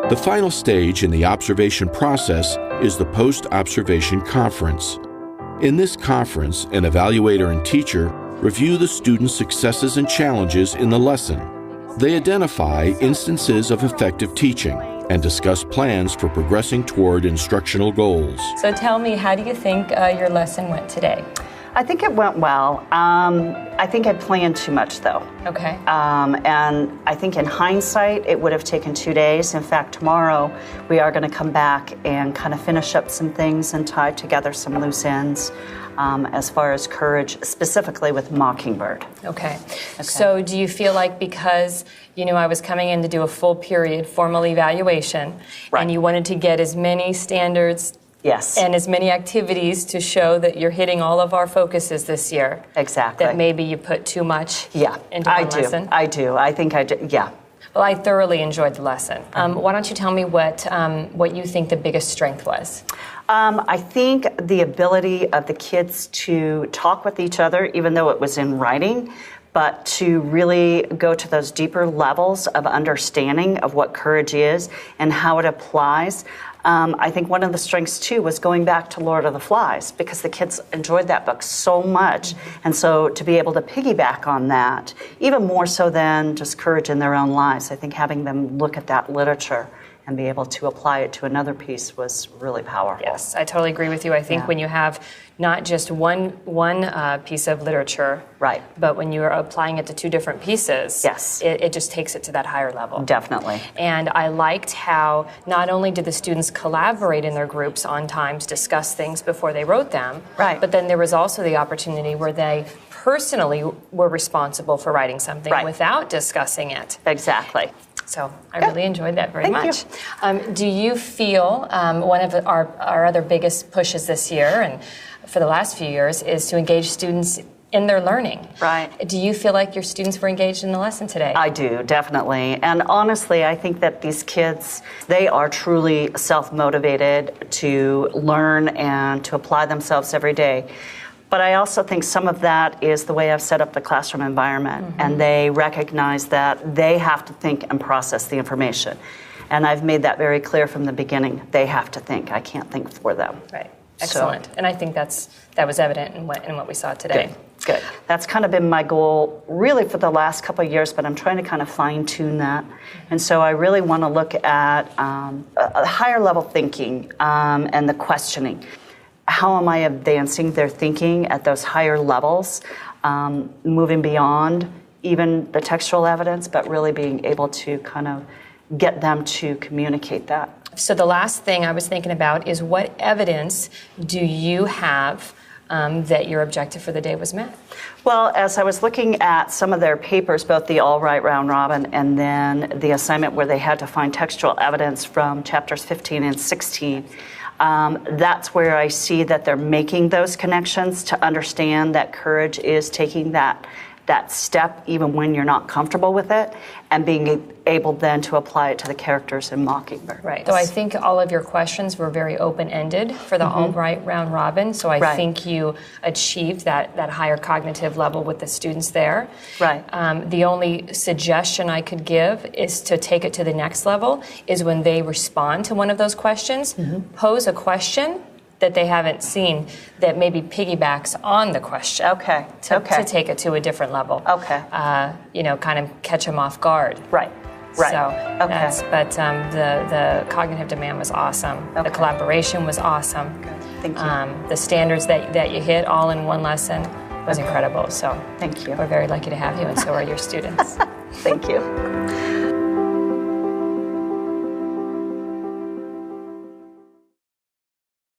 The final stage in the observation process is the post-observation conference. In this conference, an evaluator and teacher review the students' successes and challenges in the lesson. They identify instances of effective teaching and discuss plans for progressing toward instructional goals. So tell me, how do you think your lesson went today? I think it went well. I think I planned too much, though. Okay. And I think in hindsight, it would have taken 2 days. In fact, tomorrow we are going to come back and kind of finish up some things and tie together some loose ends as far as courage, specifically with Mockingbird. Okay. So do you feel like because you knew I was coming in to do a full period formal evaluation, and you wanted to get as many standards and as many activities to show that you're hitting all of our focuses this year. Exactly. That maybe you put too much into one lesson? I do. I think I do, yeah. Well, I thoroughly enjoyed the lesson. Why don't you tell me what you think the biggest strength was? I think the ability of the kids to talk with each other, even though it was in writing, but to really go to those deeper levels of understanding of what courage is and how it applies. I think one of the strengths, too, was going back to Lord of the Flies, because the kids enjoyed that book so much. And so to be able to piggyback on that, even more so than just courage in their own lives, I think having them look at that literature and be able to apply it to another piece was really powerful. Yes, I totally agree with you. I think when you have not just one piece of literature, but when you're applying it to two different pieces, it just takes it to that higher level. Definitely. And I liked how not only did the students collaborate in their groups on times, discuss things before they wrote them, but then there was also the opportunity where they personally were responsible for writing something without discussing it. Exactly. So I really enjoyed that very much. Do you feel one of our other biggest pushes this year and for the last few years is to engage students in their learning? Do you feel like your students were engaged in the lesson today? I do, definitely. And honestly, I think that these kids, they are truly self-motivated to learn and to apply themselves every day. But I also think some of that is the way I've set up the classroom environment, and they recognize that they have to think and process the information. And I've made that very clear from the beginning. They have to think. I can't think for them. Right. Excellent. And I think that was evident in what we saw today. Good. That's kind of been my goal really for the last couple of years, but I'm trying to kind of fine-tune that. And so I really want to look at a higher level thinking and the questioning. How am I advancing their thinking at those higher levels, moving beyond even the textual evidence, but really being able to kind of get them to communicate that. So the last thing I was thinking about is what evidence do you have that your objective for the day was met? Well, as I was looking at some of their papers, both the All-Right Round Robin and then the assignment where they had to find textual evidence from chapters 15 and 16, that's where I see that they're making those connections to understand that courage is taking that step even when you're not comfortable with it, and being able then to apply it to the characters in Mockingbird. Right. So I think all of your questions were very open-ended for the All-Right Round Robin, so I think you achieved that higher cognitive level with the students there. The only suggestion I could give is to take it to the next level, is when they respond to one of those questions, pose a question that they haven't seen that maybe piggybacks on the question. To take it to a different level. Kind of catch them off guard. So the cognitive demand was awesome. The collaboration was awesome. Thank you. The standards that you hit all in one lesson was incredible. So thank you. We're very lucky to have you, and so are your students. Thank you.